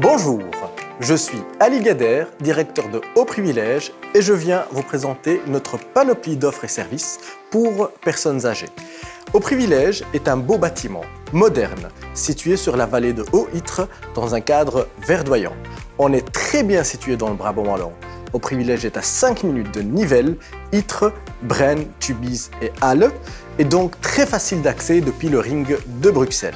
Bonjour, je suis Ali Gader, directeur de Haut Privilège et je viens vous présenter notre panoplie d'offres et services pour personnes âgées. Haut Privilège est un beau bâtiment, moderne, situé sur la vallée de Haut-Ytre dans un cadre verdoyant. On est très bien situé dans le Brabant wallon. Haut Privilège est à 5 minutes de Nivelles, Ytre, Braine, Tubize et Halle, et donc très facile d'accès depuis le ring de Bruxelles.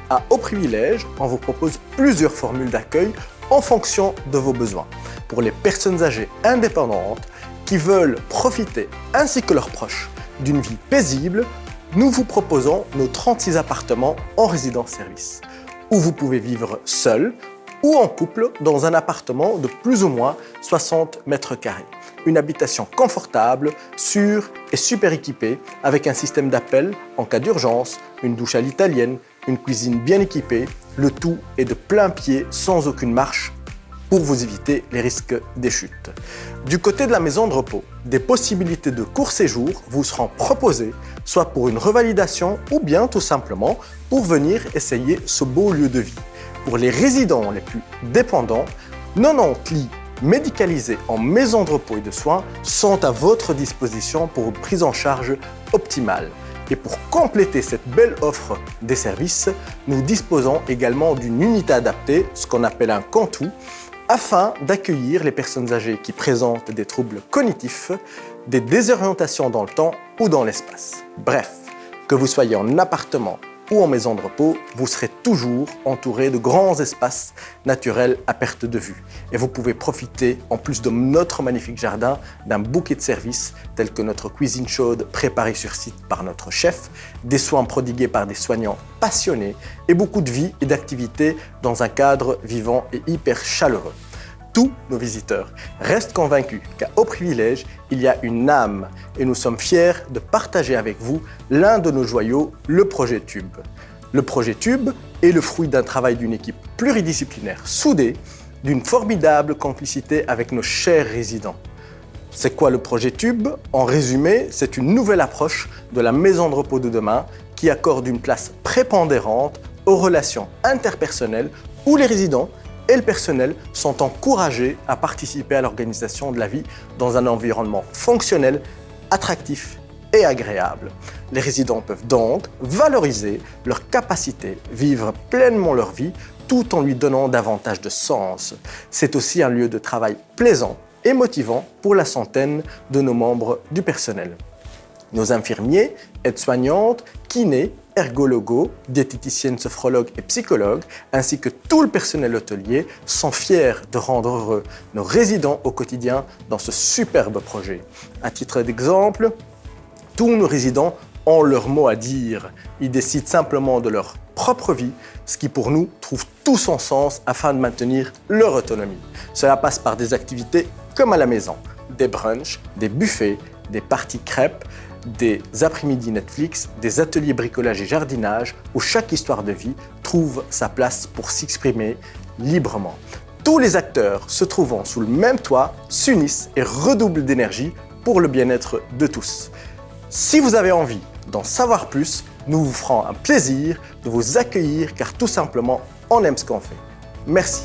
À Haut Privilège, on vous propose plusieurs formules d'accueil en fonction de vos besoins. Pour les personnes âgées indépendantes qui veulent profiter, ainsi que leurs proches, d'une vie paisible, nous vous proposons nos 36 appartements en résidence-service, où vous pouvez vivre seul ou en couple dans un appartement de plus ou moins 60 mètres carrés. Une habitation confortable, sûre et super équipée, avec un système d'appel en cas d'urgence, une douche à l'italienne, une cuisine bien équipée, le tout est de plein pied sans aucune marche pour vous éviter les risques des chutes. Du côté de la maison de repos, des possibilités de court séjour vous seront proposées, soit pour une revalidation ou bien tout simplement pour venir essayer ce beau lieu de vie. Pour les résidents les plus dépendants, 90 lits médicalisés en maison de repos et de soins sont à votre disposition pour une prise en charge optimale. Et pour compléter cette belle offre des services, nous disposons également d'une unité adaptée, ce qu'on appelle un cantou, afin d'accueillir les personnes âgées qui présentent des troubles cognitifs, des désorientations dans le temps ou dans l'espace. Bref, que vous soyez en appartement ou en maison de repos, vous serez toujours entouré de grands espaces naturels à perte de vue. Et vous pouvez profiter, en plus de notre magnifique jardin, d'un bouquet de services tels que notre cuisine chaude préparée sur site par notre chef, des soins prodigués par des soignants passionnés et beaucoup de vie et d'activité dans un cadre vivant et hyper chaleureux. Tous nos visiteurs restent convaincus qu'à Haut Privilège, il y a une âme et nous sommes fiers de partager avec vous l'un de nos joyaux, le projet Tube. Le projet Tube est le fruit d'un travail d'une équipe pluridisciplinaire soudée, d'une formidable complicité avec nos chers résidents. C'est quoi le projet Tube? En résumé, c'est une nouvelle approche de la maison de repos de demain qui accorde une place prépondérante aux relations interpersonnelles où les résidents et le personnel sont encouragés à participer à l'organisation de la vie dans un environnement fonctionnel, attractif et agréable. Les résidents peuvent donc valoriser leur capacité, vivre pleinement leur vie tout en lui donnant davantage de sens. C'est aussi un lieu de travail plaisant et motivant pour la centaine de nos membres du personnel. Nos infirmiers, aides-soignantes, kinés, ergologues, diététiciennes, sophrologues et psychologues, ainsi que tout le personnel hôtelier, sont fiers de rendre heureux nos résidents au quotidien dans ce superbe projet. À titre d'exemple, tous nos résidents ont leur mot à dire. Ils décident simplement de leur propre vie, ce qui pour nous trouve tout son sens afin de maintenir leur autonomie. Cela passe par des activités comme à la maison, des brunchs, des buffets, des parties crêpes, des après-midi Netflix, des ateliers bricolage et jardinage où chaque histoire de vie trouve sa place pour s'exprimer librement. Tous les acteurs se trouvant sous le même toit s'unissent et redoublent d'énergie pour le bien-être de tous. Si vous avez envie d'en savoir plus, nous vous ferons un plaisir de vous accueillir car tout simplement, on aime ce qu'on fait. Merci.